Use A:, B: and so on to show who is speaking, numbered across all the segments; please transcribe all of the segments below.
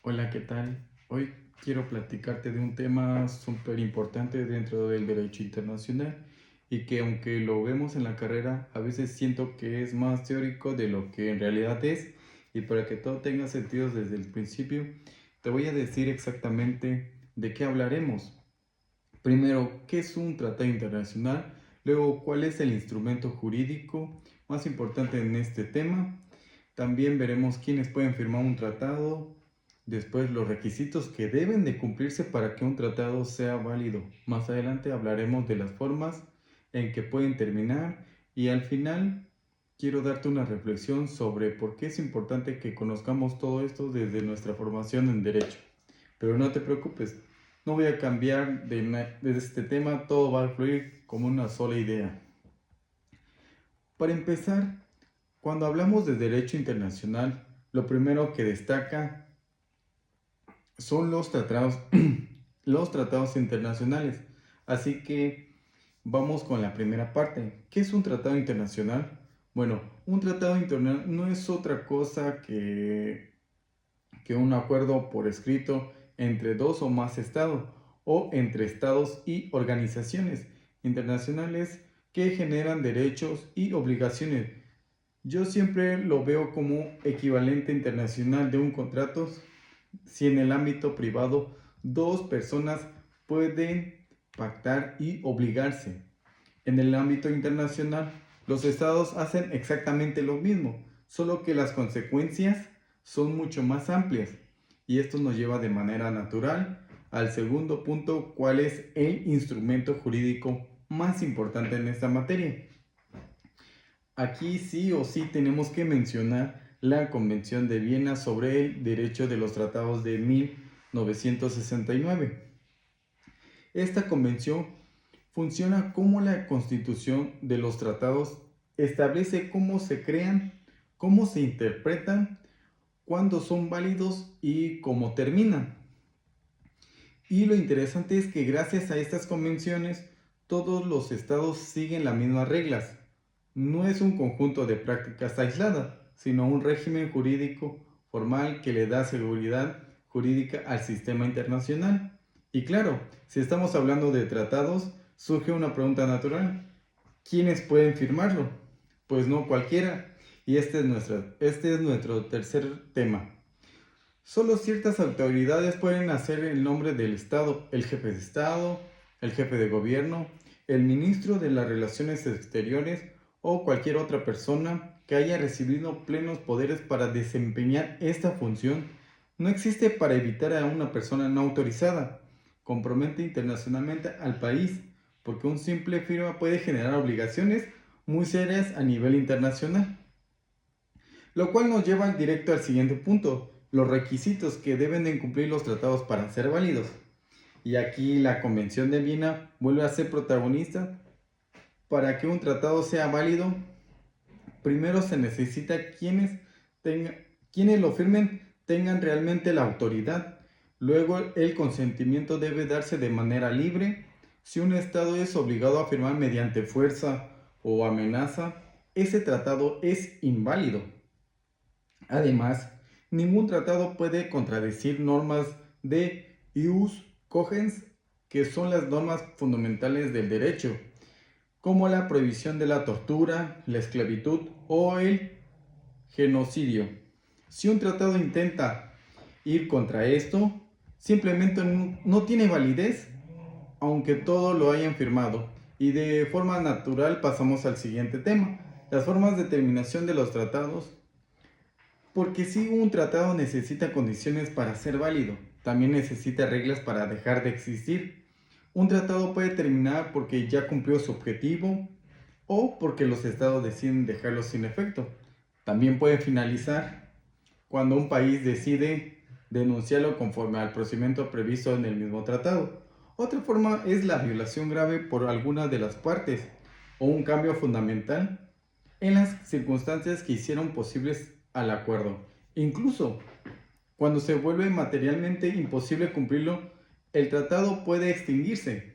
A: Hola, ¿qué tal? Hoy quiero platicarte de un tema súper importante dentro del derecho internacional y que aunque lo vemos en la carrera, a veces siento que es más teórico de lo que en realidad es. Y para que todo tenga sentido desde el principio, te voy a decir exactamente de qué hablaremos. Primero, ¿qué es un tratado internacional? Luego, ¿cuál es el instrumento jurídico más importante en este tema? También veremos quiénes pueden firmar un tratado. Después, los requisitos que deben de cumplirse para que un tratado sea válido. Más adelante hablaremos de las formas en que pueden terminar. Y al final, quiero darte una reflexión sobre por qué es importante que conozcamos todo esto desde nuestra formación en derecho. Pero no te preocupes, no voy a cambiar de este tema, todo va a fluir como una sola idea. Para empezar, cuando hablamos de derecho internacional, lo primero que destaca son los tratados, los tratados internacionales. Así que vamos con la primera parte. ¿Qué es un tratado internacional? Bueno, un tratado internacional no es otra cosa que un acuerdo por escrito entre dos o más estados o entre estados y organizaciones internacionales que generan derechos y obligaciones. Yo siempre lo veo como equivalente internacional de un contrato si en el ámbito privado dos personas pueden pactar y obligarse. En el ámbito internacional, los estados hacen exactamente lo mismo, solo que las consecuencias son mucho más amplias. Y esto nos lleva de manera natural al segundo punto, ¿cuál es el instrumento jurídico más importante en esta materia? Aquí sí o sí tenemos que mencionar la Convención de Viena sobre el Derecho de los Tratados de 1969. Esta convención funciona como la constitución de los tratados, establece cómo se crean, cómo se interpretan, cuándo son válidos y cómo terminan. Y lo interesante es que gracias a estas convenciones, todos los estados siguen las mismas reglas. No es un conjunto de prácticas aisladas, sino un régimen jurídico formal que le da seguridad jurídica al sistema internacional. Y claro, si estamos hablando de tratados, surge una pregunta natural. ¿Quiénes pueden firmarlo? Pues no cualquiera. Y este es nuestro tercer tema. Solo ciertas autoridades pueden hacer el nombre del Estado, el jefe de Estado, el jefe de gobierno, el ministro de las Relaciones Exteriores o cualquier otra persona que haya recibido plenos poderes para desempeñar esta función. No existe para evitar a una persona no autorizada. Compromete internacionalmente al país, porque un simple firma puede generar obligaciones muy serias a nivel internacional. Lo cual nos lleva directo al siguiente punto, los requisitos que deben de cumplir los tratados para ser válidos. Y aquí la Convención de Viena vuelve a ser protagonista. Para que un tratado sea válido, primero se necesita quienes lo firmen tengan realmente la autoridad. Luego el consentimiento debe darse de manera libre. Si un Estado es obligado a firmar mediante fuerza o amenaza, ese tratado es inválido. Además, ningún tratado puede contradecir normas de ius cogens, que son las normas fundamentales del derecho, como la prohibición de la tortura, la esclavitud o el genocidio. Si un tratado intenta ir contra esto, simplemente no tiene validez, aunque todos lo hayan firmado. Y de forma natural pasamos al siguiente tema, las formas de terminación de los tratados. Porque si un tratado necesita condiciones para ser válido, también necesita reglas para dejar de existir. Un tratado puede terminar porque ya cumplió su objetivo o porque los estados deciden dejarlo sin efecto. También puede finalizar cuando un país decide denunciarlo conforme al procedimiento previsto en el mismo tratado. Otra forma es la violación grave por alguna de las partes o un cambio fundamental en las circunstancias que hicieron posibles al acuerdo. Incluso cuando se vuelve materialmente imposible cumplirlo, el tratado puede extinguirse.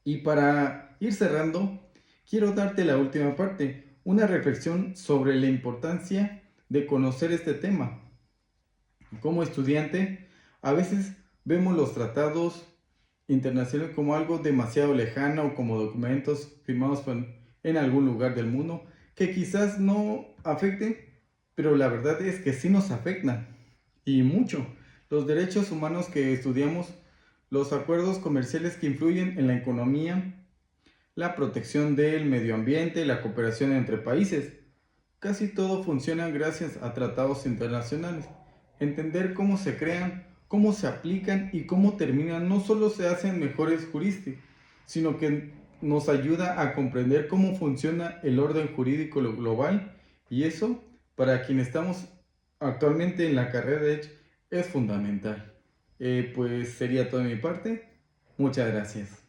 A: Y para ir cerrando, quiero darte la última parte, una reflexión sobre la importancia de conocer este tema. Como estudiante, a veces vemos los tratados internacionales como algo demasiado lejano o como documentos firmados en algún lugar del mundo que quizás no afecten, pero la verdad es que sí nos afectan y mucho. Los derechos humanos que estudiamos, los acuerdos comerciales que influyen en la economía, la protección del medio ambiente, la cooperación entre países. Casi todo funciona gracias a tratados internacionales. Entender cómo se crean, cómo se aplican y cómo terminan no solo se hacen mejores juristas, sino que nos ayuda a comprender cómo funciona el orden jurídico global, y eso, para quienes estamos actualmente en la carrera de Derecho, es fundamental. Pues sería todo de mi parte. Muchas gracias.